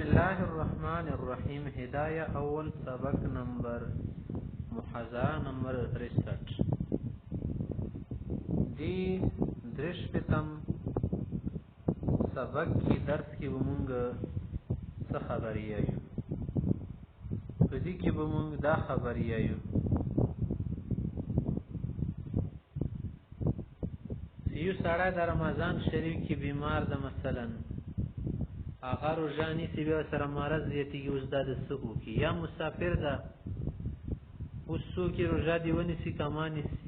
الله الرحمن الرحیم هدایه اول سبق نمبر محاضره نمبر 63 دی درش پتم سبق کی درس کی بمونگ څه خبری ایو پدې کې بمونگ دا خبری ایو یو سړی د رمضان شریف کې بیمار ده مثلا هغه روزاني سی به سره مرض زیاتیږي اوس د سقو کې یا مسافر ده اوس سو کې روزا دی ونی سی کمانی سی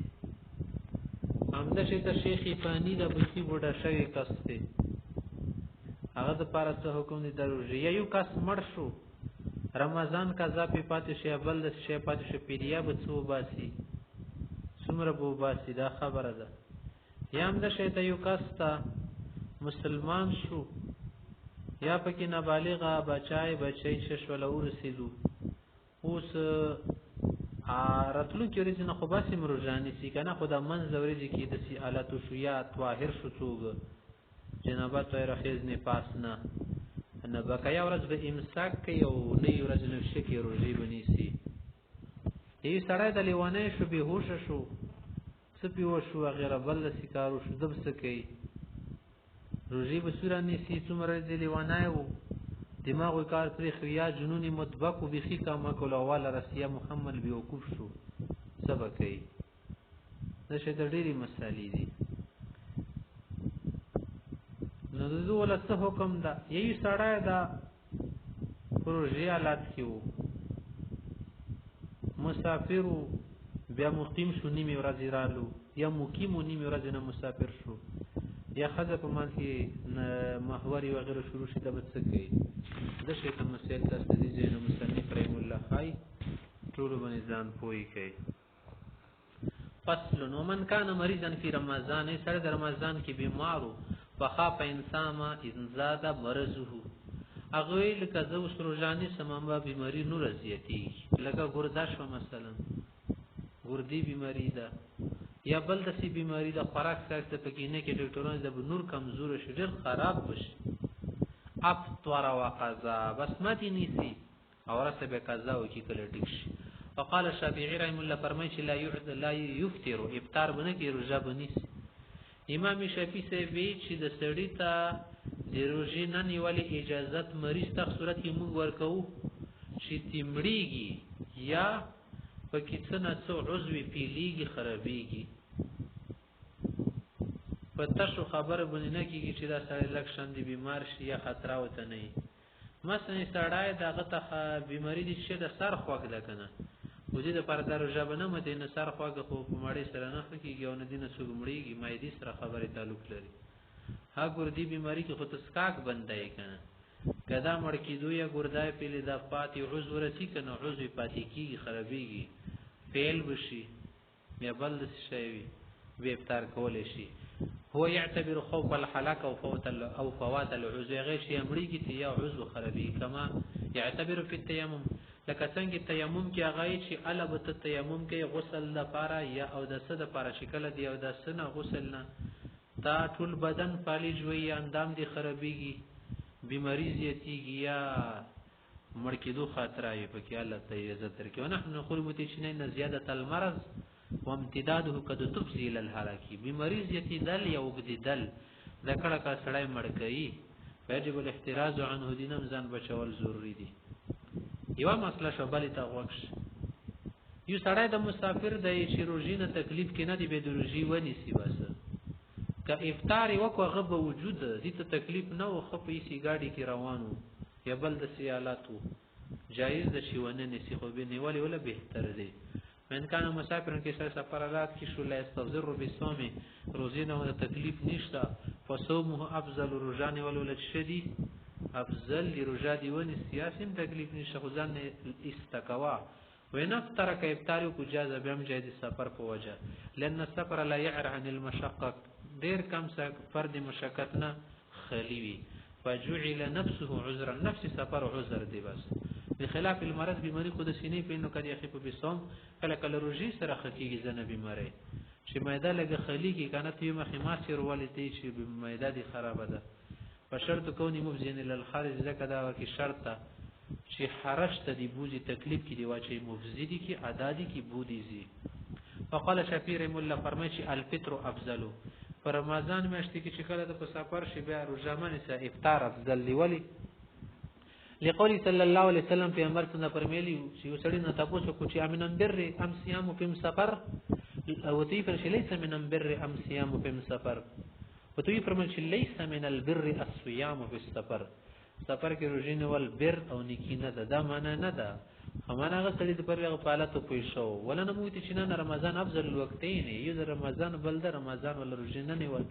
همدا چې ته شیخی فانی د بسی بوډا شوی کسته هغه د پاره څه حکم دی دروژي یو کس مړ شو رمضان قضا په پاتې شی بل د شی پاتې شی پیډیا به څو باسي څومره بو باسي دا خبره ده یا هم د شی ته یو کس ته مسلمان شو یا پکې نابالغه بچی شش ولا ورسېدو اوس راتلو کې ورځ نه خو باسي مروجاني سي کنه خدا منځ ورځ کې د سي حالت شو یا طاهر شو څوګ جنابت غیر خیز نه پاس نه بقایا ورځ به امساک کوي او نه ورځ نه شکی روزي بنيسي ای سړی د لیوانه شو به هوش شو سپي و شو غیر بل سکارو شو دب سکی روزي بسوره نسی څومره د لیوانه وو دماغ کار پرې خیا جنونی مطبق او بخی کا مکول اول رسیا محمد بیوقوف شو سبقي نشه د ډېری مسالې دي نو دغه ولا څه حکم ده یی سړی دا پروژې حالات کیو مسافر بیا مقیم شو نیمه ورځ رالو یا مقیم نیمه ورځ نه مسافر شو یا خزه په مان کې محوري وغیرہ شروع شي د بڅکې د شیخ مسائل تاسو دې زین مصنف رحم الله خای ټول باندې ځان پوي کوي فصل نو من کان مریضا فی رمضان سره د رمضان کې بیمارو فخاف انسان ما ان زاد مرضه اغه لکه زو سروجانی سمما بیماری نور زیاتی لکه ګردا شو مثلا ګردی بیماری ده یا بل د سی بیماری د خوراک سره پکې نه کې ډاکټرانو د نور کمزور شي ډېر خراب بشي افطر وقضا بس متي نيسي او رسه به قضا او کې کله ټیک شي وقال الشافعي رحم الله فرمایي چې لا يفطر افطار بنه کې روزه بنيسي امام شافعي سي وی چې د سړی ته د روزي نه نیولې اجازه مریض ته صورت کې موږ ورکو چې تیمړيږي یا پکې څنګه څو عضو پیلیږي خرابېږي پته شو خبره باندې نه کیږي چې دا سړی لکشن دی بیمار شي یا خطر وته نه مثلا سړی دغه ته بیماری دي چې د سر خوګ ده کنه وجود پر درو ژبنه مته نه سر خوګ خو په مړی سره نه کیږي او نه دینه سګمړيږي مېدی سره خبره تعلق لري ها ګردی بیماری کې خو تسکاک بندای کنه کدا مړ کیدو یا ګردای پیله د پاتې عضو رسی کنه عضو پاتې کیږي خرابېږي فعل وشي یا بل شي وی افطار کول شي هو يعتبر خوف الحلاك او فوات العضو غیر شي امريږي ته یا عضو خرابي کما يعتبر في التيمم لکه څنګه تیمم کې هغه چې البت تیمم کې غسل لپاره یا او د صد لپاره شکل دی او د سنه غسل نه تا ټول بدن فالج وي اندام دي خرابيږي بیماری زیاتیږي یا مړ کېدو خاطر یې پکې الله ته عزت درکې ونحن نقول متشنين زياده المرض وامتداده قد تفضي للهلاك بیماری زیاتیدل یا وګدیدل ذکر کا سړی مړ کوي واجب الاحتراز عنه دینم ځان بچول ضروری دي یو مسله شوبل ته وښ یو سړی د مسافر د شیروجینه تکلیف کې نه دی به دروژي ونی سی واسه که افطار وکړه غب وجود دې ته تکلیف نه او خپې سی گاډي کې روانو یا بل د سیالاتو جایز د شیونه نسی خو به نیولې ولا بهتر دی من کان مسافرن کې سره سفرات کې شو لا استغفر بالصوم روزینه او تکلیف نشته فصومه افضل رجان ولول شدي افضل لرجادي ون سیاسم تکلیف نشته خو ځان استقوا ونفتر ک افطار کو جاز به هم جایز سفر په وجه لان السفر لا يعر عن المشقه ډیر کم څه فرد مشقت نه خلی وي فجعل نفسه عذرا نفس سفر عذر دی بس بخلاف المرض بیماری خود سینې په نو کړي خپ به صوم کله کله روزي سره خکېږي ځنه بیماری چې مېدا لګه خلی کې کنه ته مخه ما سیر ولې چې مېدا دي خراب ده په شرط کونی مفزین للخارج زکه دا ورکی شرط چې حرج ته دی بوزي تکلیف کې دی واچي مفزیدی کې عدادی کې بودی زی. فقال شفیع مولا فرمایي چې الفطر افضل، پر رمضان میاشتې کې چې کله د سفر شي بیا روزه سه افطار افضل دی. ولی لقول صلی الله علیه وسلم پیغمبر څنګه فرمایلی چې وسړی نه تاسو کو چې امنن بر ام صيام فی سفر او تی پر چې لیس من بر ام صيام فی سفر، او تی فرمایي چې لیس من البر الصيام فی السفر، سفر کې روزه نیول بر او نیکی نه ده، دا معنا نه ده. همانا هغه سړي د پرغه پالاتو پېښو ولنه مو ته چې نه رمضان افضل وختین یو د رمضان بل د رمضان ول روزه نه نیول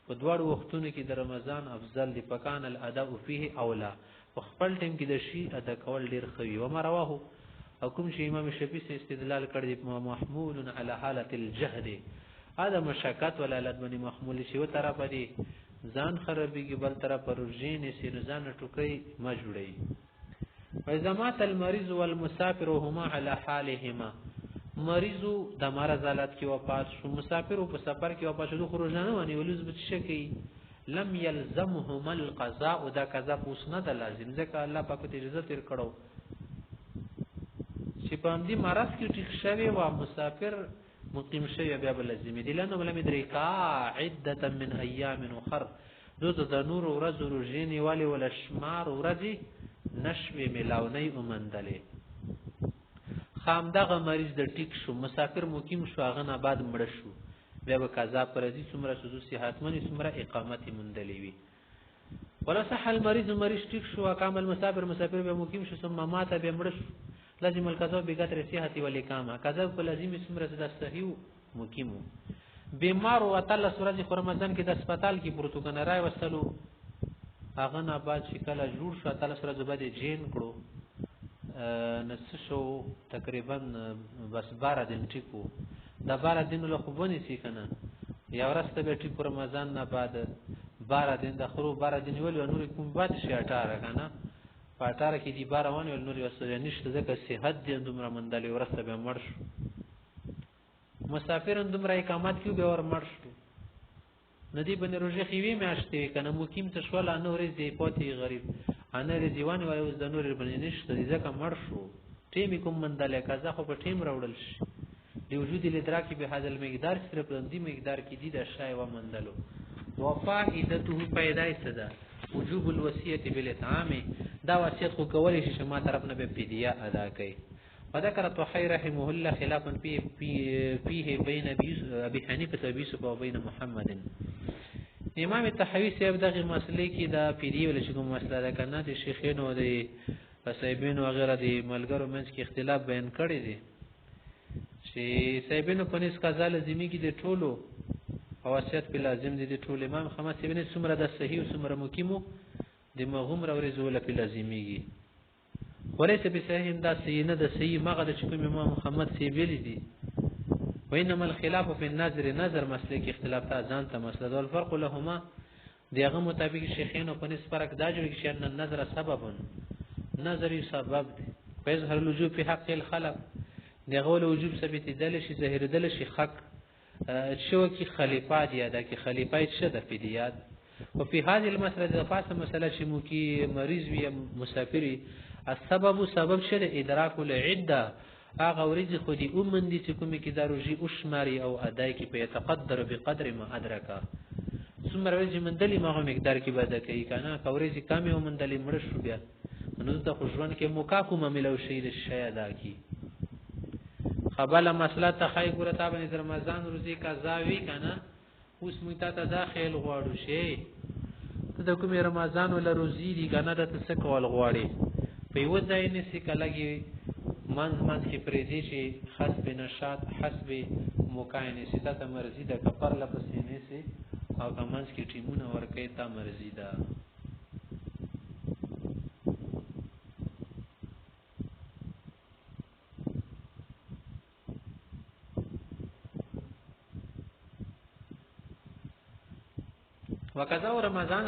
په دواړو وختونو کې د رمضان افضل دی. پکان الاداء فيه اولا، خپل ټیم کې د شی ادا کول ډیر خوي. و ما رواه حکم شي امام شافعي سے استدلال کړی محمول على حاله الجهد، هذا مشقت ولا لدمن محمول شي و طرف دی ځان خرابېږي بل طرف روزه سي ځان ټوکي ما جوړي. فاذا مات المريض والمسافر هما على حالهما، مریض د مرض حالت کې وفات شو، مسافر په سفر کې وفات شو، خروجانه ونی ولز بچ شي لم يلزمهما القضاء، دا قضا پوس نه د لازم، ځکه الله پاک ته اجازه تیر کړو چې په دې مرض کې ټیک شوی و مسافر مقیم شوی بیا بل لازم دي. لانه لم يدرك عده من ايام اخر، دوته د نور ورځ روزيني والی ولا شمار ورځي نشوي ملاونی اومندلې. خامدغه مریض د ټیک شو، مسافر مقیم شو، هغه نه بعد مړ شو، بیا به قضا پر دي څومره سوزو صحت منی څومره اقامت مندلې وي. ولا صح المريض مریض ټیک شو، اقام المسافر مسافر به مقیم شو، ثم مات به مړ شو، لازم القضاء بقدر صحت والاقامه، قضا په لازم څومره د صحیح مقیم. بیمار او تعالی سورج خو رمضان کې د هسپتال کې پروتو کنه راي وسلو، هغه نه بعد شکل جوړ شو، تعالی سره زبده جین کړو نس شو تقریبا بس 12 دن ټیکو، دا 12 دن له خو بونی سي کنه یا ورسته به ټیکو رمضان نه بعد 12 دن د خرو 12 دن ول نور کوم بعد شي 18 کنه په 18 کې دی 12 ونه ول نور وسره نشته ځکه صحت دې دومره مندلې ورسته به مړ شو. مسافر دومره اقامت کیو به ور مړ شو، ندی بن روزه خوي میاشتې کنه مقیم ته شول انورې دی پاتې غریب انا رضوان وای اوس د نور بن نشته ځکه مړ شو، ټیم کوم مندلې قضا خو په ټیم راوړل شي دی وجود الادراک به هذا المقدار صرف لندي مقدار کې دي د شای و مندلو. وفائدته پیدای صدا وجوب الوصيه بالاطعام، دا وصیت خو کولای شي شما طرف نه به فدیه ادا کوي. وذكر طحي رحمه الله خلافا فيه بين ابي حنيفه وابي يوسف وبين محمد. امام طحاوی صاحب دغه مسلې کې دا فدیه ول چې کوم مسله ده کنه د شیخینو او د صاحبینو وغیرہ د ملګرو منځ کې اختلاف بیان کړی دی چې صاحبینو په نس قضا لازمي کې د ټولو اواسیت په لازم دي د ټول امام خمس ابن سمره د صحیح سمره مقیمو د مغمر او رزول په لازميږي، وليس بصحيح دا سینه د صحیح مغه د کوم امام محمد سی ویل دي. وانما الخلاف في النظر، نظر مسلې کې اختلاف ته ځان ته مسله ده. الفرق لهما دغه مطابق شیخین په نس فرق دا جوړ چې ان النظر سبب، نظر سبب دی، فيظهر الوجوب في حق الخلق، دغه ول وجوب ثابت دل شي ظاهر دل شي حق شو کی خلیفہ دی ادا کی خلیفہ څه د فدیات. او په هذه المساله د فاصله مسله چې مو کی مریض وي مسافری السبب سبب شه د ادراک العده، هغه ورځ خو دی اومندي چې کومې کې دروجي او شماري او ادای کې په يتقدر بقدر ما ادرکا، څومره ورځ مندلې ما مقدار کې بده کوي کنه کورې کمې ومندلې مړ شو بیا نو د خوشوان کې موکاکو مملو شي د شی ادا کی. خبل مسله تخای ګره تا باندې رمضان روزي قضا وی کنه اوس موږ ته داخل غواړو شي ته د کوم رمضان ول روزي دی کنه د څه کول غواړي په یو ځای نه سې کلهږي منځ کې پریزي شي حسب نشاط حسب موکاینه ستا ته مرزي د کفر لپسې نه سي او کمنځ کې ټیمونه ورکې تا مرزي ده. وکذا رمضان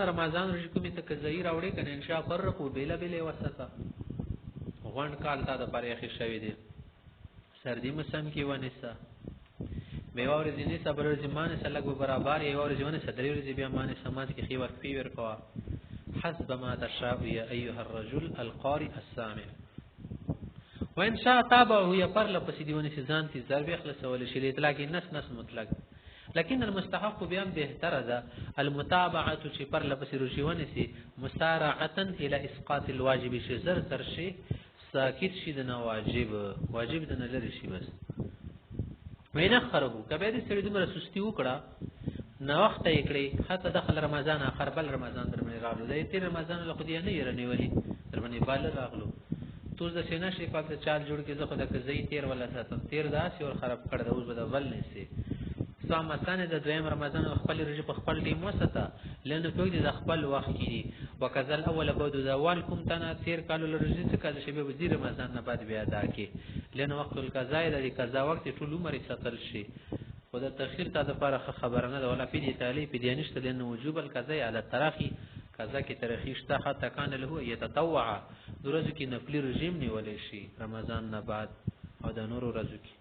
روزي کومې ته کزیر اوړي کنه ان شاء فرقو بلا بلا وسطه غون کال تا د پرېخي شوی دی سردی موسم کې ونیسا به اور دیني صبر زمانه سلګ برابر یو اور ژوند صدري ورځي بیا مانه سماج کې خي ورکوي ورکوا حسب ما تشاء يا أيها الرجل القارئ السامع. وإن شاء تابعه يا پر لپس دیونی سزان تی ضرب اخلص ول شی اطلاق نس مطلق، لكن المستحق بیان بهتر ده المتابعه چې پر لپس رجیونه سي مسارعه الى اسقاط الواجب شي زر تر شي ساکت شي د واجب د نظر شي بس وینه خربو کبه دې سړي دومره سستی وکړه نو وخت یې کړی حتی دخل رمضان اخر بل رمضان درمه راغلو د تیر رمضان له خدای نه يرنی ولی درمه بال راغلو تو د سینا شي پاک چال جوړ کې زه خو د کزې تیر ولا ساتم تیر داسې اور خراب کړ د اوس بده ول نه سي سامسانه د دویم رمضان خپل رجب خپل ټیم وسته لنه په دې د خپل وخت کې وکذل اول بعد زوال کوم تنه تیر کالو لرجې څخه د شبه وزیر رمضان نه بعد بیا ادا کې لنه وخت القضاء د قضا وخت ټول عمر ستل شي خو د تاخير ته د لپاره خبرنه ده ولا په دې تعالی په دې نشته لنه وجوب القضاء علی التراخي قضا کې ترخی شته حتی کان له یتطوع درځ کې نفلی رژیم نیولې شي رمضان نه بعد او د نورو ورځو کې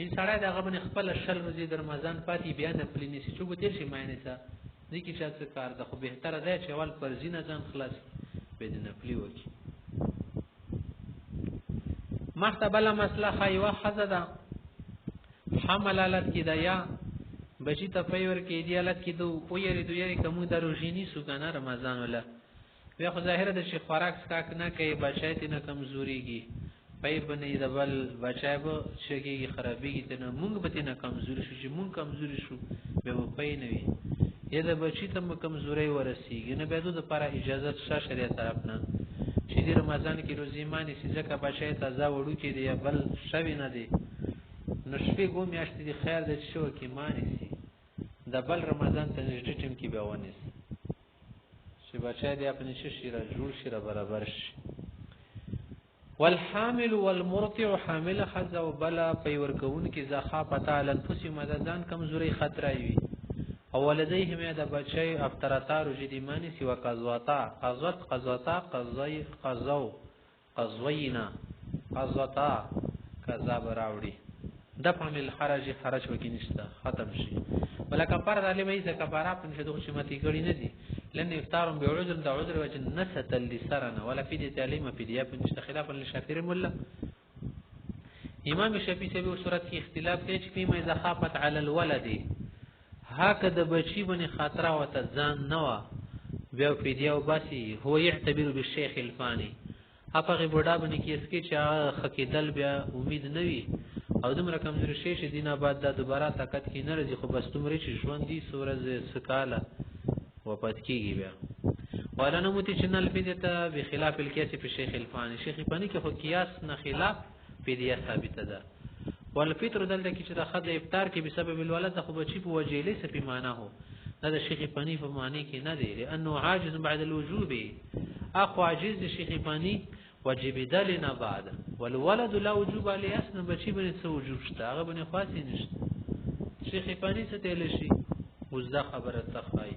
ان سړی د غبن خپل شل ورځې د رمضان پاتې بیا نفلی نشي چې وګورئ شي معنی څه دې کې چې کار ده خو به تر ده چې اول پر زینه ځان خلاص به د نفلی وکي مرتبه مسله خایوا حزدا حملالت کې دا یا بچی ته پیور کې دیالت کې دو او یری دو یری کوم د روزینی سګانه رمضان ولا بیا خو ظاهر د شي خوراک سکاک نه کوي بچایت نه کمزوريږي پای بنې د بل بچای به شګي خرابېږي ته مونږ به نه کمزوري شو چې مونږ کمزوري شو به په پای نه وي یا د بچی ته کمزوري ورسیږي نه به د لپاره اجازه شریعت طرف نه چې د رمضان کې روزي مانی سې ځکه بچای تازه وړو کې دی بل شوی نه دی نشفي ګو میاشتې د خیر د شو کې مانی سي د بل رمضان ته نږدې ټیم کې به ونیس چې بچای دی خپل شي را جوړ شي را برابر شي والحامل والمرضع حامل خذ وبلا پیور کون کی زخا پتا لنفس مددان کمزوري خطر وي او ولديهم د بچي افترتا رجديماني سي وقزوتا قزوتا قزوينا قزوتا کذا براوړي د فامل حرج وکي نشته ختم شي ولا کفاره علی مې څه کفاره په شدو شمتي کړي نه دي لن افطارم بعذر د عذر وجه نسه لسرنا ولا في دي تعليم في دي په خلاف للشافعي مولا امام شافعي په صورت کې اختلاف کوي چې په مې زخافت علی الولد هکذا بچی بني خاطره او تزان نوا بیا په دی او باسي هو يعتبر بالشيخ الفاني هغه بوډا بني کې اسکی چې خکیدل بیا امید نوي او دومره کمزوري شي چې دینه بعد د دوباره طاقت کې نه راځي خو بس دومره چې ژوند دي سورز سکاله وپات کیږي بیا ولا نموتی چې نل فیدته بخلاف القياس في الشيخ الفاني شيخ الفاني کې خو قياس نه خلاف فدیه ثابته ده والفطر دلته کې چې د خد افطار کې بسبب الولد خو بچي په وجه ليس په معنا هو دا د شيخ الفاني په معنی کې نه دی لانه عاجز بعد الوجوب اخو عاجز شيخ الفاني واجب دلنا بعد والولد لا وجوب عليه اصلا بچي بني څه وجوب شته هغه بني خاصي نشته شيخ الفاني څه تل شي وزدا خبره تخای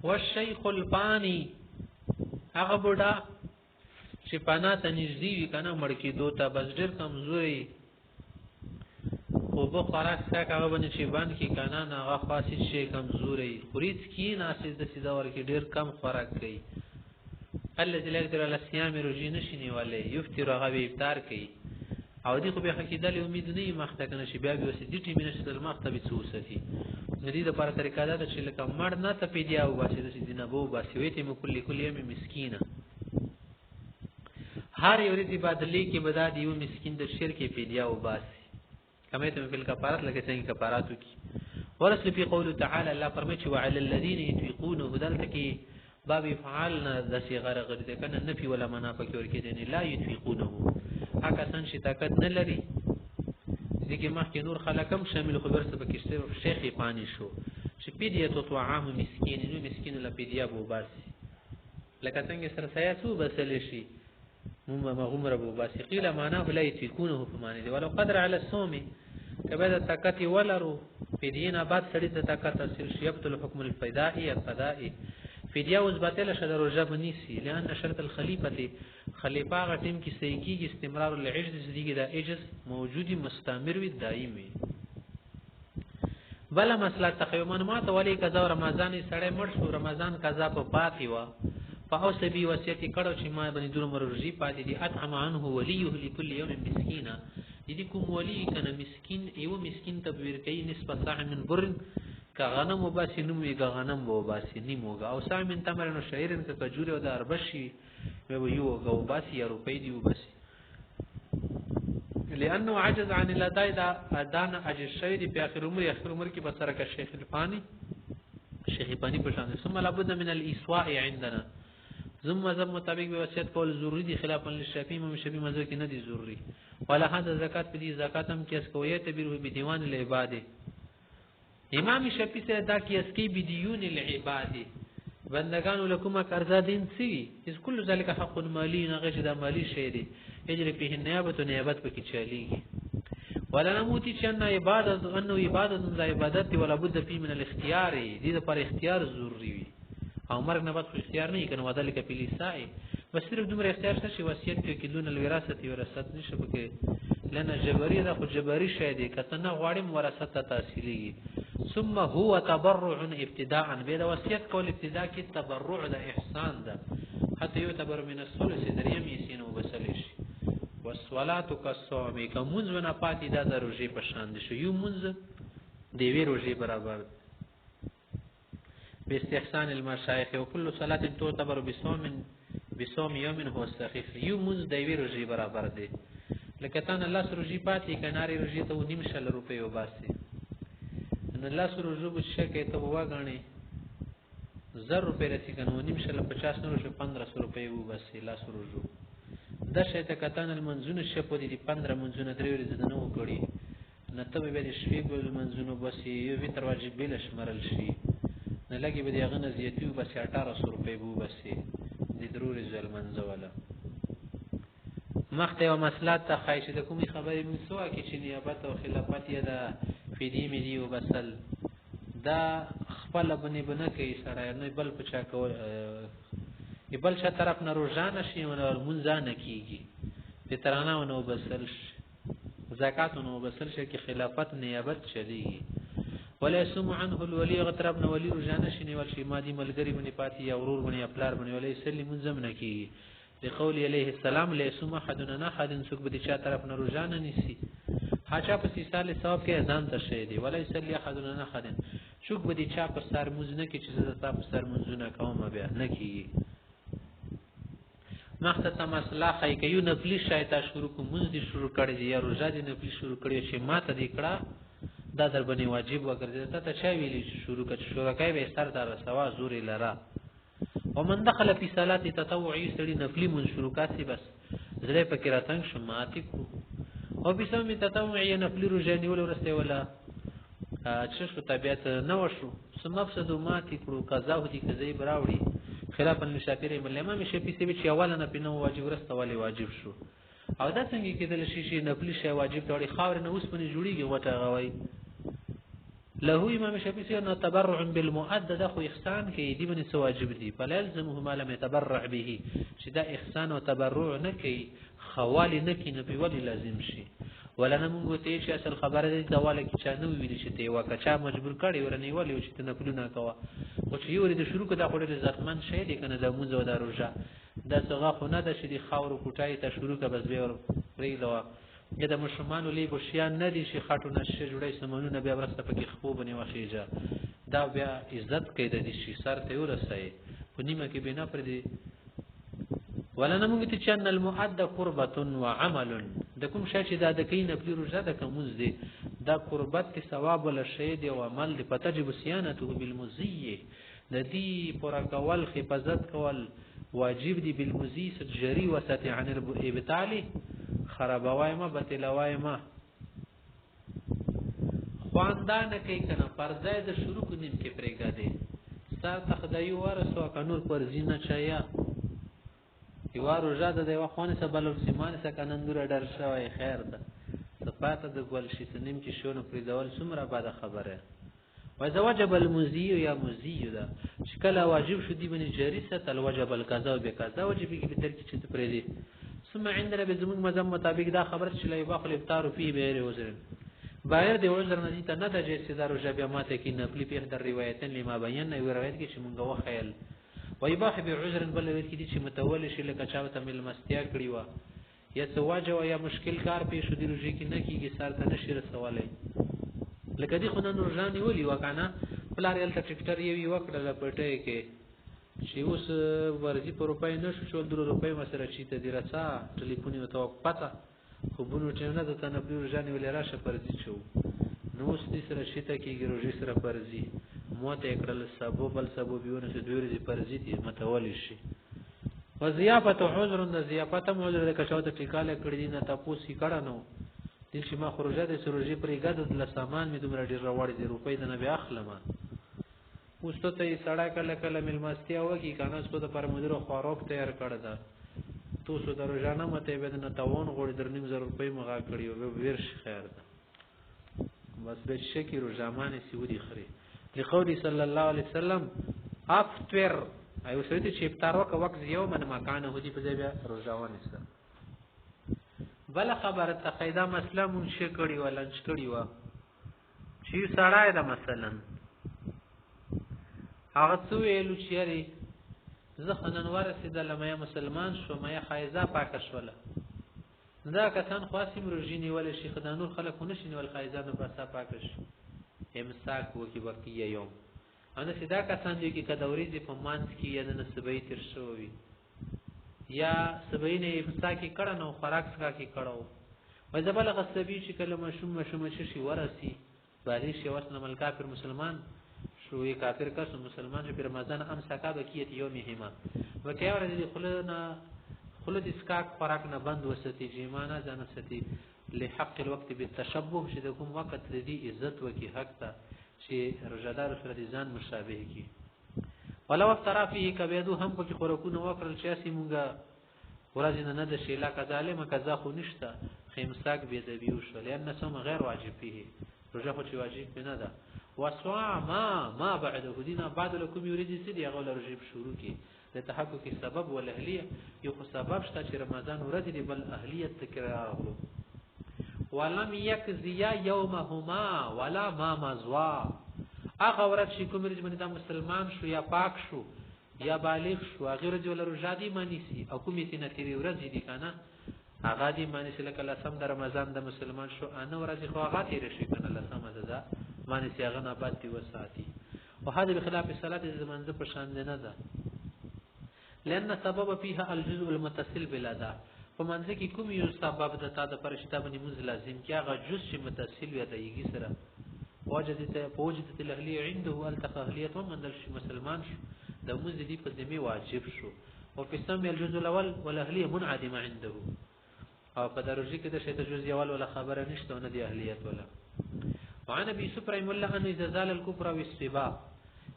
والشيخ الفاني هغه بوډا چې پانا ته نږدې وي کنه مړ کې دوته بس ډېر کمزوري او په خوراک څخه هغه باندې چې باندې کې کنه هغه خاصه شي کمزوري خوريت کې ناسې د سیده ورکې ډېر کم خوراک کوي الذي لا يقدر على الصيام رجي نشني ولا يفطر هغه افطار کوي او دي خو به حقیقت له امید نه مخته کنه چې بیا به وسې دي ټیمینه چې د مخته څوستی ندی د پر طریقه دا چې لکه مړ نه ته پیډیا او باسي د دینه بو باسي وي ته مکلی کلیه مسکینه هر یو ورځ بدلی کې بدا دیو مسکین د شرک پیډیا او باسي کمه ته په کفارات لکه څنګه کفاراتو کې ورسل په قول تعالی الله فرمایي چې وعلى الذين يطيقونه بدلته کې باب فعلنا د صيغه غرض کنه نفي ولا منافق ورکې دي لا يطيقونه هغه څنګه چې طاقت نه لري ځکه مخکې نور خلکم شامل خبر څه پکې شیخ پانی شو چې پیډیا تو طعام مسکین نو مسکین له پیډیا بو باسي لکه څنګه سره سیاسو بسل شي مغمر ابو باسي قيل معناه لا يتكونه في معنى دي ولو قدر على الصوم كبدا طاقت ولرو پیډینا بعد سړی ته طاقت حاصل شي یبطل حکم الفدائي فدیه اوس باطله شده روزه بنیسی لأن شرط الخلیفه خلیفہ هغه ټیم کې صحیح کېږي استمرار العجز دیږي دا عجز موجودی مستمر وي دایمي بل مسله تقیمان ما ته ولی قضا رمضان سړی مړ شو رمضان قضا په پاتې و فاوسبي وصیت کړو چې ما باندې دور مرجی پاتې دي اطعم عنه وليه لكل يوم مسكينا دې کوم ولی کنه مسكين یو مسكين تبویر کوي نسبت صاع من بر کا غنم وباسي نمو کا غنم وباسي نیموګه او صاع من تمر نو شعيرن کا کجوره او د اربشي یو غو باسي یا روپۍ دی وباسي لانه عجز عن الاداء ادان عجز شوی په اخر عمر کې بسره کا شیخ الفانی په شان ثم لابد من الاسواء عندنا ثم مذهب مطابق به وصیت کول ضروری دي خلاف للشافعي امام شافعي مذهب کې نه دي ضروری ولا هذا زکات په دې زکات هم کې اس کوی ته به دیوان العباده امام شافعي سے دا کې اس کې بديون العباده بندگان لكم قرضا دین سی اس كل ذلك حق مالی نه غش دا مالی شی دی اجر په نیابت او نیابت په کې چلیږي ولا نموتی چې ان عبادت انه عبادت د عبادت ولا بد فيه من الاختيار دې لپاره اختیار ضروری وي او مرګ نه بعد اختیار نه کنه وذلك په لسای بس صرف دومره اختیار شته چې وصیت کوي کې دون الوراثه وراثت نشه پکې لنه جبري دا خو جبري شی دی کته نه غواړم وراثت ته تحصیلي ثم هو تبرع ابتداء به دا وصیت کول ابتداء کې تبرع د احسان ده حتی یو تبرع من الثلث دریم یې سینو وبسل شي والصلاه كالصوم کومز ونه پاتې دا د روزي په شان دي شو یو منځ دی وی روزي برابر باستحسان المشايخ وكل صلاه تعتبر بصوم يوم هو الصحيح یو منځ دی وی روزي برابر دي لکه تان الله سره روزي پاتې کناري روزي ته 900 روپے وباسي ان الله سره روزو شکه ته واغانی 1000 روپے رسی کنه 950 نور 1500 روپے وباسي الله سره روزو د شته کتان المنزون شپو دي 15 منزونه درې ورځې نه وکړي نته به د شپې په منزونو بس یو وتر واجب بل شمرل شي نه لګي به دغه نه زیاتیو بس 1800 روپے وو بس د ضروري ځل منځوله مخته او مسلات ته خایشه د کومي خبرې من سوا کې چې نیابت او خلافت یې د فدی ملي وبسل دا خپل بنه کوي سره نه بل پچا کول بل څه طرف نه روزانه شي او منځانه کیږي په ترانه نو بسل زکات نو بسل شي کې خلافت نیابت چلیږي ولا يسمع عنه الولي غترب نو ولي روزانه شي نیول شي مادي ملګری باندې پاتې یا ورور باندې خپلار باندې ولا يسلم منځم نه کیږي لقول عليه السلام لا يسمع حدنا احد سوق بدي چا طرف نه روزانه نيسي حاجه په سال ثواب کې اذان ته شي دي ولا يسلي حدنا احد شوق بدي چا په سر مزنه کې چې زتا په سر منځونه کوم بیا نه کیږي مخته مسله خای کيو نفلی شایته شروع کوم دي شروع کړی یا روزه دي نفلی شروع کړی چې ماته دې کړه دا در باندې واجب وګرځي ته چا ویلی شروع کړ شروع کوي به ستر در سوا زوري لرا ومن دخل في صلاه تطوعي سړي نفلی من شروع کاسي بس زړه پکې راتنګ شماتي کو او به سم تطوعي نفلی روزه نیول ورسته ولا چې شو طبيعت نه وشو سمفسد ماتي کړو قضا هدي قضا براوړي خلافا للشافعي امام شافعي سي چې اوله نه پینو واجب ورسته والی واجب شو او دا څنګه کېدل شي نفلی شی واجب توړي خاور نه اوس پني جوړيږي وټه غوي له امام شافعي سي انه تبرع بالمؤدد خو احسان کې دي باندې واجب دي فلا يلزمه ما لم يتبرع به چې دا احسان او تبرع نه کوي خوالي نه کوي نه په ولي لازم شي ولا نمغه ته چې اصل خبره دي دواله کې چا نو ویل شي ته وکچا مجبور کړي ورنه ولي چې نفلونه کوه او چې یو لري شروع کړه خو ډېر ځتمن شي دي کنه د موزه د روزه د څنګه خو نه د شي خاور کوټای ته شروع کړه بس به ور پریلو یا د مشرمان لی بوشیان نه دي شي خاطو نشه جوړي سمونونه بیا ورسته پکې خو بني واخیجه دا بیا عزت کې د دې شي سر ته ورسای په نیمه کې بنا پر دي ولا نمغه ته چن المؤد قربه وعمل د کوم شي چې د کین په روزه د کومز دي دا قربت کې ثواب ولا شی دی او عمل دی فتجب صيانته بالمزيه د دې پر کول حفاظت کول واجب دی بالمزي سجري وسط عن الابطال خرابوای ما بتلوای ما خواندان کوي کنه پرځای د شروع کو نیم کې پرېګا دي ستا تخدای ورسو قانون پر زینه چایا یوار روزه د دیو خوانه سبل سیمان سکنن نور ډر شوی خیر ده صفات د ګل شي سنیم چې شونه پرې دول سمره بعد خبره واذا وجب المزي یا مزي دا چې کله واجب شو دی باندې جریسه تل وجب القضاء بقضاء واجب کی به ترک چې پرې دي ثم عندنا بزمون مذم مطابق دا خبر چې لا يباخ الافطار فيه بغیر عذر بایر دی عذر نه دي ته نه د جسدار او جبه ماته کې نقلی په در روایتن لما بیان یو روایت کې چې مونږ وخیل ويباح بعذر بل روایت کې چې متول شي لکه چا ته مل مستیا کړی و یا سواجه یا مشکل کار پیښ دی روزي کې نه کیږي سار ته نشي رسوالای لکه دی خو نن ورځانی ولي وکنه پلار یل ته ټیکټر یو وکړه پټه کې چې اوس ورځي په روپای نشو شول 2 روپۍ مسره چې ته دی راځه ټلیفون یو ته پته خو بونو چې نه د تنبلی ورځانی ولې راشه پرځي شو نو اوس دې سره شته کېږي روزي سره پرځي موته کړل سبب بل سبب یو نه دوی ورځي پرځي دي متول شي وضیافت عذر د ضیافت موجود د کښو ته ټیکاله کړی دي نه تاسو یې کړه نو دې چې ما خروجه د سروجي پرې غد د سامان می دومره ډیر راوړي دی روپۍ د نه بیا اخلمه اوس ته یې سړی کله کله ملمستیا وکي کنه څه ته پر مدیر خوراک تیار کړی دا تو سو د روزانه مته به نه تاون غوړي در 9000 روپۍ مغا کړی او ورش خیر ده بس به شکی روزامانه سعودي خري لقول صلی الله علیه وسلم افطر ایو سړی چې افطار وکړ یو من مکان هدي په ځای بیا روزاونه سره بل خبره تقیدا مسله مونږ کړی ولنچ کړی و چې سړی دا مثلا هغه څو ویلو چیرې زه خنن ورسېدل مې مسلمان شو مې خایزه پاک شوله دا کسان خاصی مرجینی ول شیخ دانور خلک ونشنی ول خایزه نه بسا پاکش امساک وکي وقتی یوم انا سدا کسان دي کې کدوري دي په مانس کې یا نه سبې تر شووي یا سبې نه امساک کړه نو خوراک څخه کې کړه وای زبل غصبي چې کله مشوم شي ورسي باندې شي وسنه مل کافر مسلمان شو یې کافر کس مسلمان په رمضان امساکا بکیت یومهما وکي ورته خلد اسکاک خوراک نه بند وستی جیمانه ځان ستی لحق الوقت بالتشبه چې د کوم وخت لدی عزت وکي حق ته چې رجادار سره دي ځان مشابه کی ولو افترا فيه کبيدو هم په خوراکونه وکړل چې اسی مونږه ورځ نه د شیلا کظالم کذا خو نشته خمساک به د بیو شو لئن سم غیر واجب فيه رجا خو چې واجب نه ده وسوا ما بعده دينا بعد لكم يريد سيدي غول رجب شروع کی د تحقق سبب ول اهلیه یو سبب شته چې رمضان ورځ دی بل اهلیت تکرار ولم يكزي يومهما ولا ما مزوا هغه ورځ چې کوم رجمن د مسلمان شو یا پاک شو یا بالغ شو هغه ورځ ول رجادي مانی سي او کومې تنه تیری ورځ دي کنه هغه دي مانی سي لکه لسم د رمضان د مسلمان شو ان ورځ خو هغه تیر شي کنه لسم ده مانی سي هغه نه پاتې وساتي وهذا بخلاف الصلاه الزمان په شان نه ده لأن سبب فيها الجزء المتصل بالأداء فمنځ کې کوم یو سبب د تا د پرشتہ باندې موږ لازم کې هغه جزء چې متصل وي د یږي سره وجدت الاهلیه عنده التقى اهلیت ومن الش مسلمان د موږ دې په ذمه واجب شو او په سم الجزء الاول والاهلیه منعدمه عنده او په درجه کې د شی د جزء اول ولا خبره نشته نه دی اهلیت ولا وعن ابي سفريم الله ان اذا زال الكفر والسبا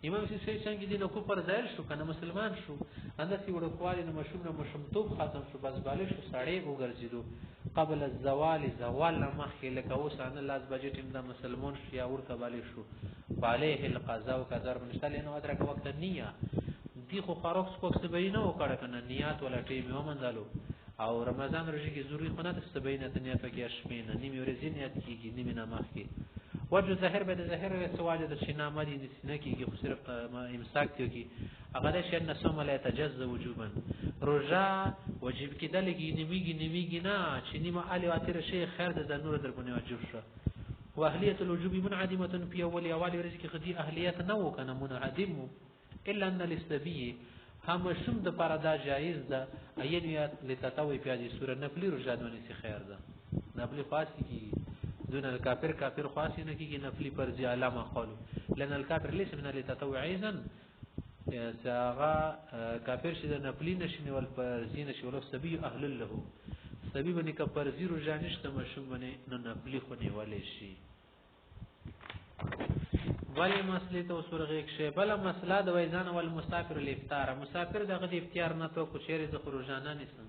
امام سي څنګه دي نو کوپر ځایل شو کنه مسلمان شو اندسي وړو خوالي نو مشومتوب ختم شو بس بالغ شو ساړې وګرځیدو قبل الزوال زوال مخکې لکه اوس ان لاس بجټ د مسلمان شو یا ورته بالغ شو عليه القضاء وقدر منشتل نو ادرک وخت نیه دی خو خاروخ سپوکس بینه وکړه کنه نیات ولا ټیم ومندالو او رمضان روزي کې ضروري خونه د سبینه د نیت کې شپینه نیمه ورځې نیت کیږي نیمه نامه کې وجه ظاهر به د ظاهر سواجه د شینامه دي نسنه کیږي خو صرف امساک دی کی هغه د شین نسوم لا يتجزا وجوبا رجا واجب کېدلږي نیمیږي نه چې نیمه علی واتر شی خیر د نور در باندې واجب شو واهلیت الوجوب منعدمه في اول ورځ کې خدي اهلیت نه وکنه منعدم الا ان الاستبي هم شم د پردا جایز ده اينيات لتتوي په دې سوره نفلی رجا دونی سي خیر ده نفلی خاصی کی دون الكافر كافر خاص نه کیږي نفلی پر ځای علامه قالو لان الكافر ليس من التطوع ايضا ساغا کافر چې د نفلی نشنی ول پر زین شي ول سبي اهل له سبي باندې کا پر زیرو جانشته مشوم باندې نو نفلی خو نه ولې شي ولی مسئله تو سورغه یک شی بل مسئله د ویزان ول مسافر الافطار مسافر دغه د افطار نه تو کو چیرې د خروجانه نسم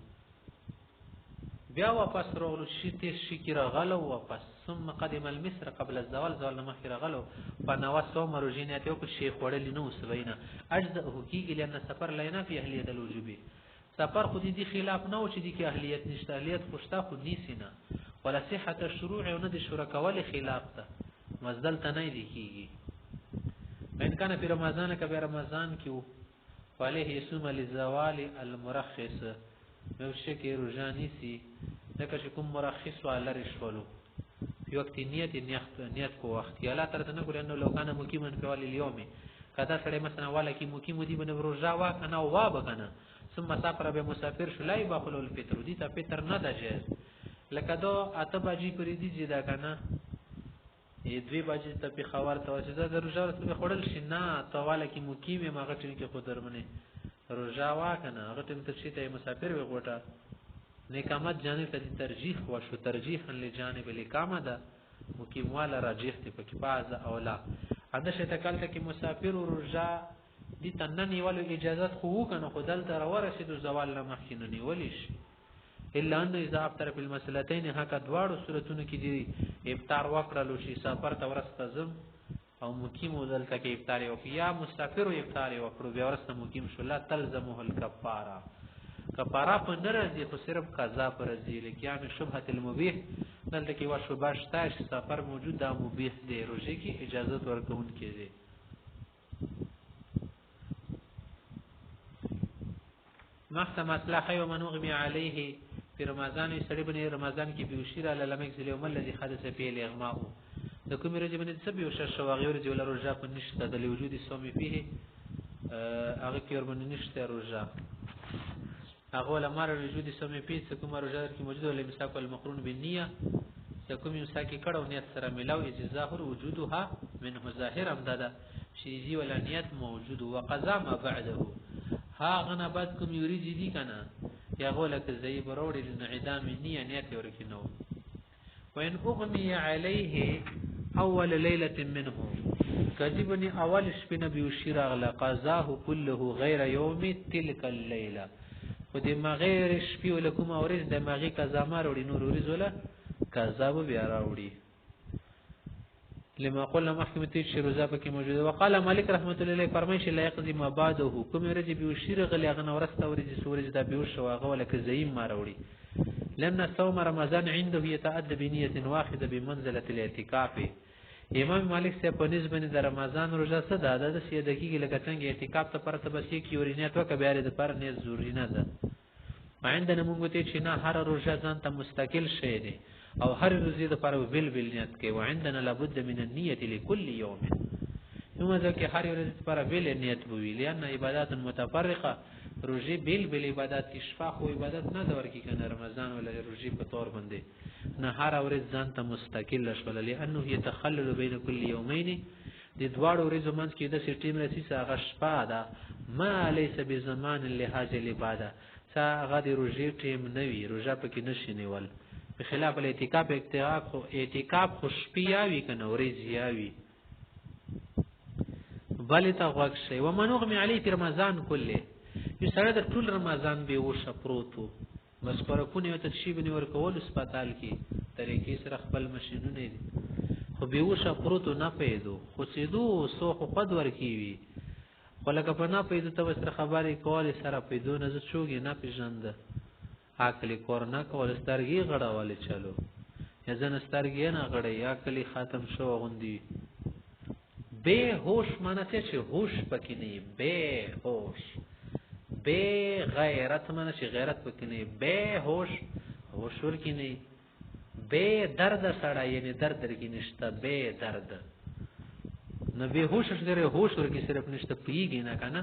بیا واپس راغلو شي تیز شي کې راغلو واپس ثم قدم المصر قبل الزوال زوال نه مخکې راغلو په 90 روژې نیت یې وکړو شیخ وړلې نه وسوینه اجزأه کېږي لأن سفر لا ينافي اهلیت الوجوب سفر خو دې خلاف نه و چې دې کې اهلیت نشته اهلیت خو شته خو نیسي نه ولا صحة الشروع او نه د شروع کول خلاف ته مزدل ته نه دی کېږي وإن كان في رمضان كبه رمضان کې وعليه يصوم للزوال المرخص موشه کې روزه نیسي لکه چې کوم مرخص ولا رشولو په وخت نیت کو وخت یا لا تر نه ګورنه لو کان مقیما فی اليوم کدا سره مثلا والا کې مقیم دی بن روزه وا کنه وا بکنه ثم سافر به مسافر شو لا يبخل الفطر دي ته فطر نه ده جائز لکه دو اته بجې پرې دي جدا کنه ای 2 بجې ته په خبر ته چې دا روزه ورته خړل شي نه ته والا کې مقیم ما غټل کې خو درمنه روزه وا کنه غټم ته شي ته مسافر وي غوټه نیکامت جانب ته ترجیح و شو ترجیحا لجانب الاقامه ده مقیم والا راجح ته په باز اولا اده شته کله کې مسافر او روزه دي تننی ولو اجازه خو کنه خدل تر ورسېدو زوال نه مخکینه نیول شي الا ان اذا افطر في المسلتين هکا دواړو صورتونو کې دي افطار وکړلو شي سفر ته ورسته زم او مقیم ودل تک افطار او یا مسافر او افطار وکړو بیا ورسته مقیم شو لا تلزمه الكفاره کفاره په نرځي خو صرف قضا پر ځي لکه شبهه المبيح دلته کې وا شوبه شته چې سفر موجود دا مبيح دی روزي کې اجازه ورکون کېږي محتمل اصلاح و منوغمی علیه في رمضان سړي بني رمضان کې بيشير على لمک اليوم الذي حدث فيه الاغماء د کوم ورځې باندې سبي او شواغي ورځې ولا روزه په نشته د وجود الصوم فيه هغه کې ور باندې نشته روزه هغه ولا مر وجود الصوم فيه کوم روزه کې موجود ولا مساق المقرون بالنيه کوم مساق کړه نیت سره ملاو چې ظاهر وجودها منه ظاهر امداده شي ولا نیت موجود وقضا ما بعده ها غنا بعد کوم یریږي دي کنه یا غوله که زئی بروړي د اعدام نیت ورکینو وان اغمی علیه اول ليله منه کذبني اول شپنه بيشير اغلا قضاه كله غير يوم تلك الليله خدای ما غیر شپې ولکم اورز د ماغي قضا ما وروړي نور ورز ولا قضا به بیا راوړي لما قلنا محكمة الشروزة بكي موجودة وقال مالك رحمة الله عليه فرميش لا يقضي ما بعده كم يرجي بيوشير غلي اغنى ورسته ورجي سورج دا بيوش واغوى لك زيم ما روڑي لأن صوم رمضان عنده يتأدى بنية واحدة بمنزلة الاعتكاف امام مالک سے په نسبت د رمضان روزه صدا د سیدګي لکه څنګه اعتکاف ته پرته بس کې ورینیت وکبه د پر نه ضروري نه ده عندنا موږ ته چې نه هر روزه ځان ته مستقل شي دي او هر روزه د پر ویل نیت کې وعندنا لابد من النيه لكل يوم نو ځکه هر ورځ پر ویل نیت وی لئن عبادت متفرقه روزه بیل عبادت اشفاق او عبادت نه دور کې کنه رمضان ولا روزه په تور باندې نه هر ورځ ځان ته مستقل شول لانه يتخلل بين كل يومين د دواړو ورځو منځ کې د سټیم رسي هغه شپه ده ما ليس بزمان لهذه العباده هغه د روزه ټیم نه وي روزه پکې نشي نیول بخلاف الاعتکاف اعتکاف خوشبیاوی کنه ورزیاوی بل تا غوښ شي و منوغمی علی فی رمضان کله یو سره د ټول رمضان به وشه پروتو بس پر کو نه ته شی بنور کول سپیټال کې طریقې سره خپل ماشینونه دي خو به وشه پروتو نه پیدو خو سیدو سو خو قد ورکیوي ولکه په نه پیدو ته سره خبرې کول سره پیدو نه زڅوږي نه پیژند عقلی کورنا کول سترګي غړاواله چلو یا ځن سترګي نه غړې عقلی ختم شو غوندي بے ہوش معنی چې ہوش پکې نه بے ہوش بے غیرت معنی چې غیرت پکې نه بے ہوش ہوش ورکې نه بے درد سره یعنی درد ورکې نشته بے درد نه بے ہوش سره ہوش ورکې صرف نشته پیږي نه کنه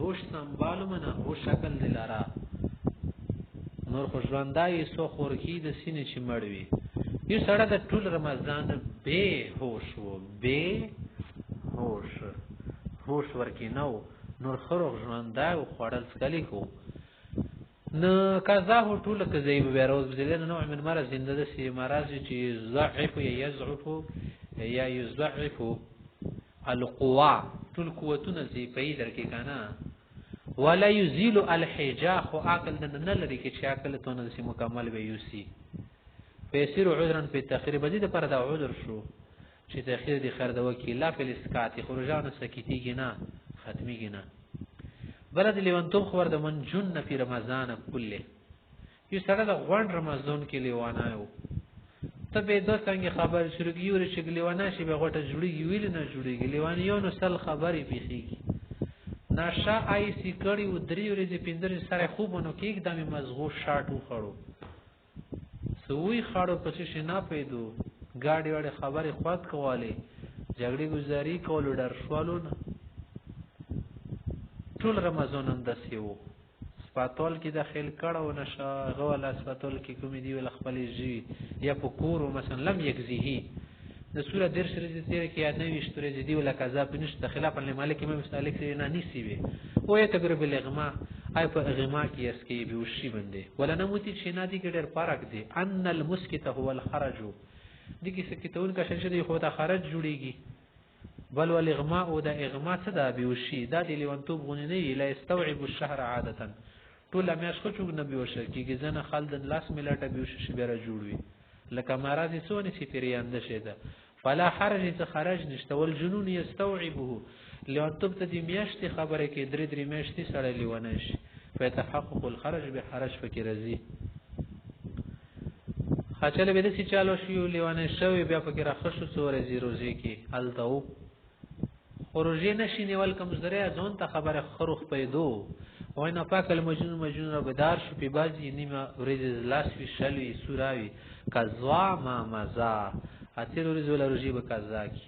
ہوش سنبالو منه ہوش شکل دلارا نور خوشبندای سو خورکی د سینې چې مړوي یو سړی د ټول رمضان بے ہوش وو بے ہوش ورکی نو نور خروغ ژوندای او خوړل سکلی خو نه قضا هو ټول کزی به روز بزلن نوع من مرض زنده د سی مرض چې ضعف یا یضعف یا یضعف القوا ټول قوتونه زی پیدا کې کنه ولا یزیل الحجا خو عقل نه لري کې چې عقل ته نه سي مکمل به یوسي فیسیر عذرا په تاخير بدید پر دا عذر شو چې تاخير دي خیر د وکیل په اسقاط خروجان سکیتیږي نه ختميږي نه بلد لیوانتوب خور د منجن فی رمضان کله یو سره د غوند رمضان کې لیوانا یو ته به د څنګه خبر شروع کیږي چې لیوانا شي به غټه جوړیږي ویل نه جوړیږي لیوانیو نو سل خبرې پیخیږي ناشا آی سی کړي و درې ورځې پندر سره خوبونو کې एकदम مزغو شاټو خړو سوی خړو پسې شنا پیدو گاډي وړه خبرې خواط کواله جګړې گزاري کول ډر شوالو نه ټول رمضان اندسیو سپاتول کې داخل کړه و نشه غول سپاتول کې کوم دی ول خپل جی یا پکور مثلا لم یکزیه د سوره درس رزي تیر کې یاد نه وشتره دي ولا کذا پنشت خلاف المالک امام مستهلک نه نسی وي او یتبر بالاغماء ای په اغماء کې اس کې به وشي بنده ولا نموتی چې نادي کې ډېر پارک دي ان المسکت هو الخرج دي کې سکتون کا شش دي خو دا خرج جوړيږي بل والاغماء او دا اغماء څه دا به وشي دا دی لونتوب غونې نه لا استوعب الشهر عاده ټول میاش خو چوغ نه به وشي کې ځنه خالد لاس ملاټه به وشي بیره جوړوي لکه مرض سونی سی پیریانده شده فلا حرج ته خرج نشته ول جنون یستوعبه لونتوب ته دی میاشتي خبره کې درې میاشتي سره لیونه شي فتحقق الخرج بحرج فکر رزي خاطر به د سې چالو شو لیونه شوی بیا فکر راخصو سورې زیروزي کې التو خروجي نشي نیول کوم زره ځون ته خبره خروخ پیدو وای نه پاک المجنون را بدار شو په بازي نیمه ورځ لاس وی شلوي سوراوي کذوا ما مزا اته ورځ ولا روجي به قضا کی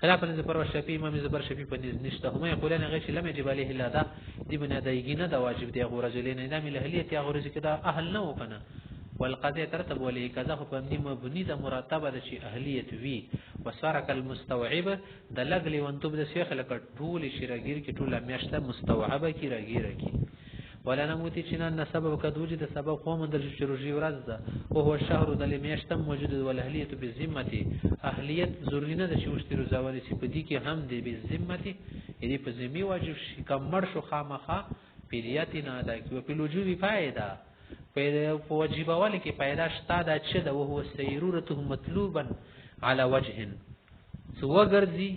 خلاف نه پر شفیع امام زبر شفیع په نشته هم یقولان غیش لم يجب عليه الا دا دی بنا دایګی نه دا واجب دی غو رجلین نه د اهلیت یا غو رزق دا اهل نه وکنه والقضيه ترتب عليه كذا خو په نیمه بنی د مرتبه د شي اهلیت وی وسارک المستوعب د لګلی وانتوب د شیخ لکه ټول شراګیر کې ټول میاشته مستوعبه کی راګیره کی ولا نموتی چنان سبب کدوج د سبب قوم د شروجی ورځ ده او هو شهر د میاشته موجود ول اهلیت بذمتی اهلیت ضروری نه د شوشتي روزاوالي چې په دې کې هم دی بذمتی دې په ذمي واجب شي کمر شو خامخه پیریات نه ادا کی په لوجوبي فائدہ په واجبواله کې پیدا شته دا چې د وهو سیرورته مطلوبا على وجه سو ګرځي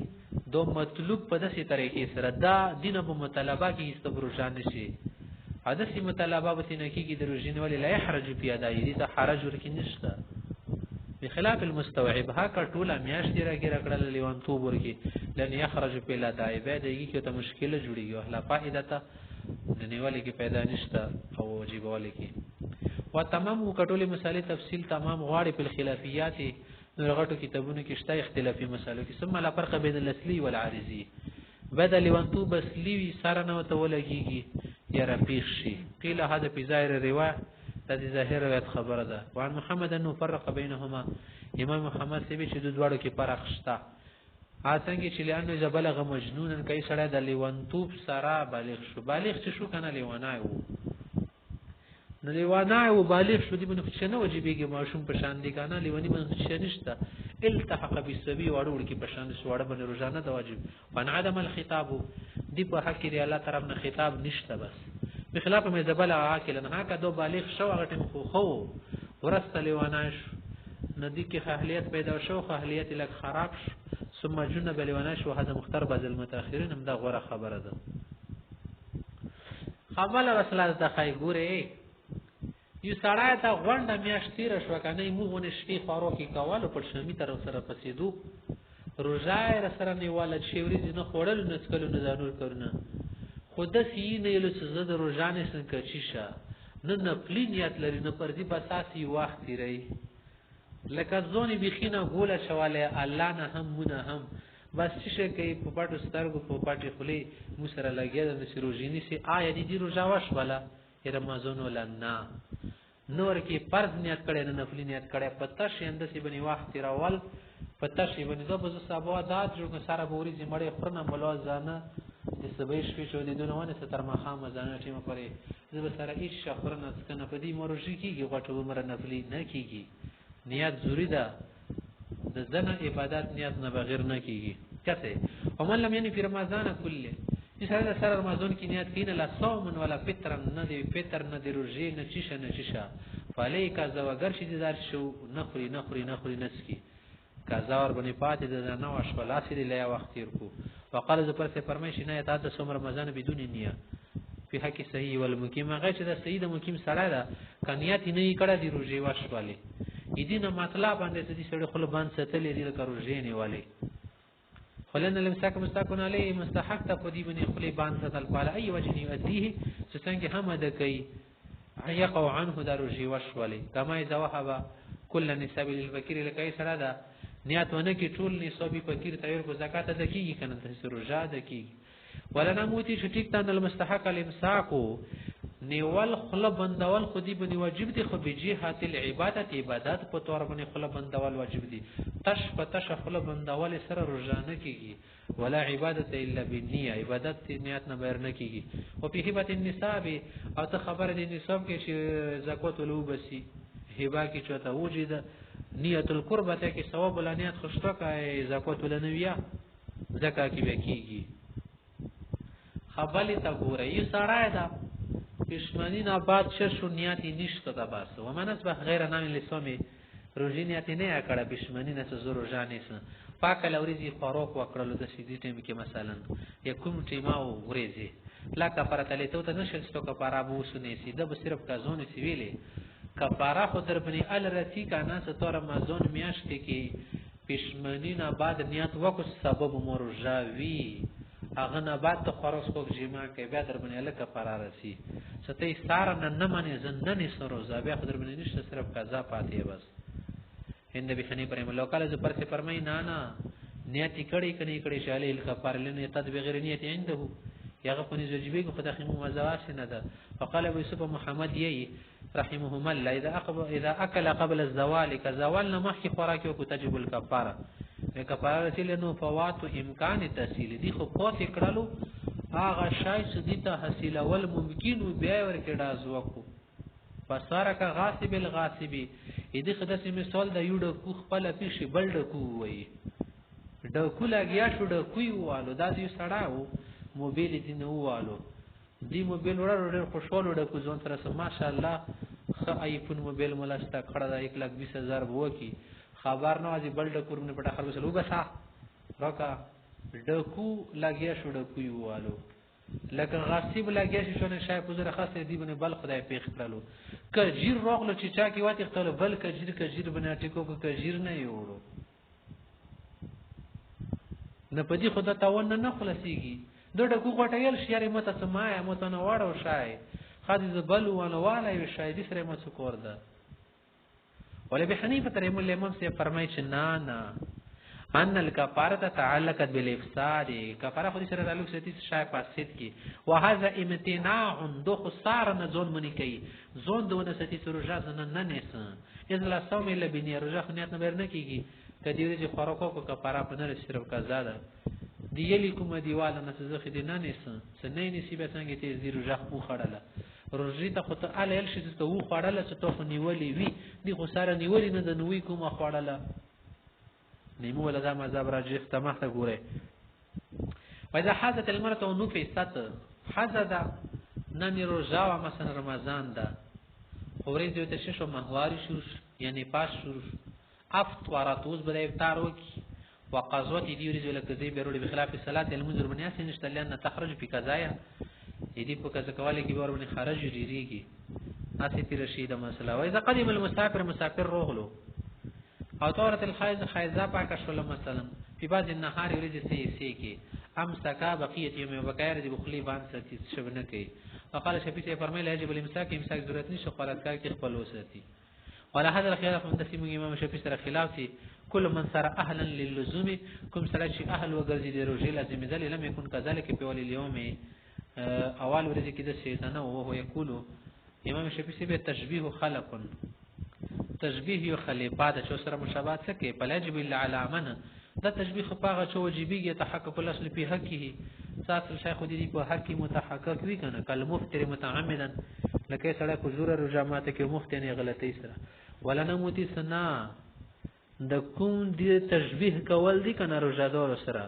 دو مطلوب په داسې طریقې سره دا دینه په مطالبه کې استبروجان شي حدث مطالبه بتنه کې د روزین ولې لا يحرج فی ادای دي ته حرج ورکی نشته بخلاف المستوعب ها کټوله میاش دی راګر کړل لیوان تو ورکی لن يخرج فی الادای به دغه کې ته مشکله جوړیږي اهلا فائدہ ته د نیولې کې پیدا نشته او واجب ولې کې و تمام کټوله مسالې تفصیل تمام غواړي په خلافیات نورغټو کتابونو کې شته اختلافي مسالو کې ثم لا فرق بین الاصلي والعارضي بدل وانتو بسلی سره نه وتولږي یا رفیق شي قیل هذا في ظاهر الرواه د ظاهر روایت خبره ده وان محمد انه فرق بينهما امام محمد سبي چې د دوړو کې فرق شته څنګه چې لانه زبلغ مجنون کای سره د لیوانتوب سره بالغ چې شو کنه لیوانای وو نو لیوانای وو بالغ شو دی بنو چې نه وجيبيږي ماشوم په شان دي کنه لیوانی بنو چې نشته التحق بالسبي وړول کې په شان سوړه بن روزانه د واجب وان عدم الخطاب دی په حق کې الله طرف نه خطاب نشته بس بخلاف ما زبلغ عاقلا هکا دو بالغ شو غټم خو ورسته لیوانای ندی کې اهلیت پیدا شو اهلیت لک خراب ثم جنب لیوانای شو هذا مختار بعض المتاخرین هم دا غوړه خبره ده خپل رسول ته خای ګوره یو سړی ته غونډه میاشتې شو کنه موږ شپې خورو کې کول پر شمی تر سره پسیدو روزای سره نیواله چې ورې نه خوړل نه څکلو نه ضرور کړنه خود سینې له څه د روزانه څنګه چیشه نه پلینیت لري نه پر دې بساسي وخت لري لکه ځونی بخینه ګوله شواله الله نه هم مونږ هم بس چې کوي په پټو سترګو په پټي خلی مو سره لګیا د سروجینی سي آیا دې روزا واش والا رمضان ولا نه نور کې فرض نیت کړي نه نفلی نیت کړي پته شیند سي بني وخت راول پته شي بني د بز صاحب عادت جو سره بوري زمړې خرنه ملو ځانه د سبې شپې شو دي دونه ونه ستر مخامه ځانه ټیم پرې زب سره هیڅ شخرنه څنګه په دې مرجي کیږي غټو عمر نفلی نه کیږي نیت ضروری ده د ځنه عبادت نیت نه بغیر نه کیږي کته ومن لم ینی فی رمضان کله چې سره د سره رمضان کې نیت کین لا صوم ولا فطر نه دی فطر نه دی روزي نه چیشه نه چیشه فالیک زوګر چې دار شو نخوري نسکی کازار بنی پاتې د نو اشپلاسی له وخت تیر کو وقال ذ پر سے فرمایش نه تا د صوم رمضان بدون نیه په حق صحیح والمقیم هغه چې د سید مقیم سره ده کنیات نه کړه دی روزي واشواله دینه مطلب باندې دې سړي خپل باندې ستلې دي لکه روزي نه والی خلنا لمساك مستحقون عليه مستحق ته په دې باندې خپل باندې ستل پاله ای وجه یؤديه چې څنګه هم ده کوي يقع عنه دا روزي واشواله کما اذا وهب كل نسب للفقير لکه سره ده نیت ونه کې ټول نسبی فقیر تیر کو زکات ادا کیږي کنه ته روزه ده کیږي ولنا موتی چې ټیک ته المستحق الامساکو نیول خپل بندول خودی باندې واجب دي خو به جهات العبادت عبادت په تور باندې خپل بندول واجب دي تش په تش خپل بندول سره روزانه کیږي ولا عبادت الا بالنیه عبادت نیت نه بیر نه کیږي او په هبه النساب او ته خبر دي نساب کې چې زکات ولو بسی هبه کې چاته وجود نیت القربه ته کې ثواب ول نیت خوشته کوي زکات ول نویا زکات کې وکیږي خپل ته ګورې یې سړای دا پښمنین آباد شر نیت نشته دا بس و من اصبح غیر نام لسومي روزي نیت نه کړه پښمنین څه زور ځانې پاک لوريزي خوراک وکړلو د سیدی ټیم کې مثلا یکم ټیماو وريزي لا کفاره له ته نشل ستو کفاره بو سنې سیده به صرف کازون سیویلې کفاره خو در بني ال رتی کانا ستور مازون میاشت کې پښمنین آباد نیت وکړ سبب مرجاوی اغه نه بعد ته خرص کو جما کې بیا در باندې الکه فرار سي ستې سار نه منې زننې سره زابیا خضر باندې نشته صرف قضا پاتې بس هند به خني پرې ملوکاله ز پر سے فرمای نه نیت کړي کني کړي شاله الکفار لنه تدبیر غیر نیت عنده یغه پني زجبي کو خدای خمو مزواس نه ده فقال ابو يوسف محمد يي رحمهما الله اذا اكل قبل الزوال كزوال ما خي خوراکي او تجب الكفاره کفاره رسیل نو فوات امکان تحصیل دي خو پوت کړلو هغه شای سدي ته حاصل اول ممکن بیا ورکړه ازوکو فسارک غاصب الغاصبی دې خدای مثال د یو د کو خپل پیشي بل د کو وای د کو لګیا شو د کوی والو د دې سړاو موبایل دې نو والو دی موبایل ورور خوشاله د کو ځون سره ماشاءالله خ آیفون موبایل ملاستا کړه د 1,20,000 وکی خبر نه ازي بل د کورونه پټه خلک سلو بسا راکا ډکو لګیا شو ډکو یوالو لکه غاصب لګیا شو نه شای پوزره خاصه دی بنه بل خدای پیښ کړلو کجیر روغلو چې چا کې واتی خپل بل کجیر بنه ټیکو کجیر نه یوړو نه پدی خدا تاون نه خلاصيږي د ډکو غټیل شیاري مته سمایا مته نه واړو شای خادي زبل ونواله وی شای دې سره مڅ کور ده ولې به حنیفه تر امام سے فرمایي چې نه ان الکفاره تعلقت بالافساد کفاره خو دې سره تعلق ساتي شای فاسد کی وهذا امتناع دو خسار نه ځون منی کوي ځون دونه ساتي سرجاز نه نس اذا لا صوم الا بنيه رجا خنیت نه بر نه کیږي کدی دې خوراکو کو کفاره په نه صرف قضا ده دی یلی کوم دیواله نه زخه دې نه نس سنې نصیب څنګه ته زیرو رجا خو خړله روزي ته خو ته ال شي ته و خړله چې ته نیولې وی دی خو سره نیولې نه د نوې کومه خړله نیمو ولا دا مذهب راجح تمه ګوره واذا حدث المرأة ونفست حدث نن روزا و مثلا رمضان ده خوري دې ته ششو مهواري شو یعنی پاس شو افطارت وز بده افطار وکي وقضوت دي ورزو لکذي بیرول بخلاف صلاه المنذر من ياسين اشتلنا تخرج في قضايا دې په کزه کواله کې ورونه خارج ریږي اسی تی رشید مسله و اذا قدم المسافر روغلو او طورت الحائض حائضه پاک شول مثلا په بعض النهار ورځ سي کې امسکا بقيه يوم وبکایر دي بخلی باندې څه شبنه کوي وقال شفیع سے فرمایله یجب الامساک امساک ضرورت نشي خلاصکار کې خپل وساتي ولا هذا الخلاف مندسم امام شفیع سره خلاف دي كل من صار اهلا للزوم کوم سره چې اهل وګرځي د روزي لازم دي لم يكن كذلك په ول اليوم اول ورځ کې د شیطان او هو یقول امام شفیع سے به تشبیه خلق تشبیه یو خلیفات چې سره مشابهت څه کې پلاجب الا علامن دا تشبیه خپاغه چې وجيبي تحقق الاصل په حقه ساس شیخ دې په حق متحقق وی کنه کله مفتر متعمدا لکه سره کو زوره رجامات کې مفت نه غلطی سره ولنه موتی سنا د کوم دې تشبیه کول دي کنه روزادار سره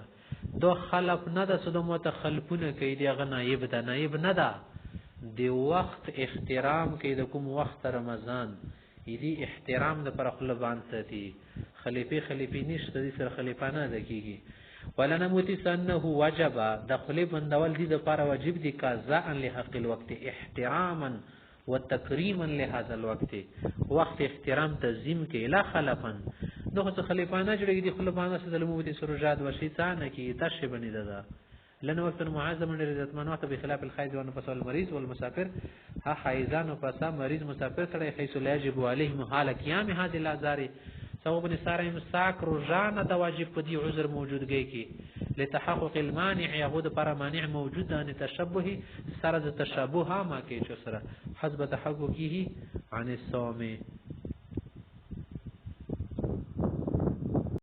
دو خلف نه ده سدو متخلفونه کوي دی هغه نایب ده نایب نه ده دی وخت احترام کوي د کوم وخت رمضان دی احترام د پر خپل باندې ساتي خلیفه نشته دي سره خلیفانه ده کیږي ولنا متسنه وجب دخل بندول دي د پر واجب دي قضاء لحق الوقت احتراما وتکریما لهذا الوقت وقت احترام تنظیم کې لا خلفا دغه خلیفانه جوړي دي خلفانه سره الموت سرجاد وشي ثانه کې تشبه بني ده لأن وقت المعظم للزمان وقت بخلاف الحائض والنفس والمريض والمسافر ها حائزان وفسا مريض مسافر سره حيث لا يجب عليهم حال قيام هذه الاعذار سبب نثار امساک روزانه د واجب په دي عذر موجودګي کې لتحقق المانع يغود پر مانع موجود ان تشبه سره د تشابه ما کې چې سره حسب تحققه عن الصوم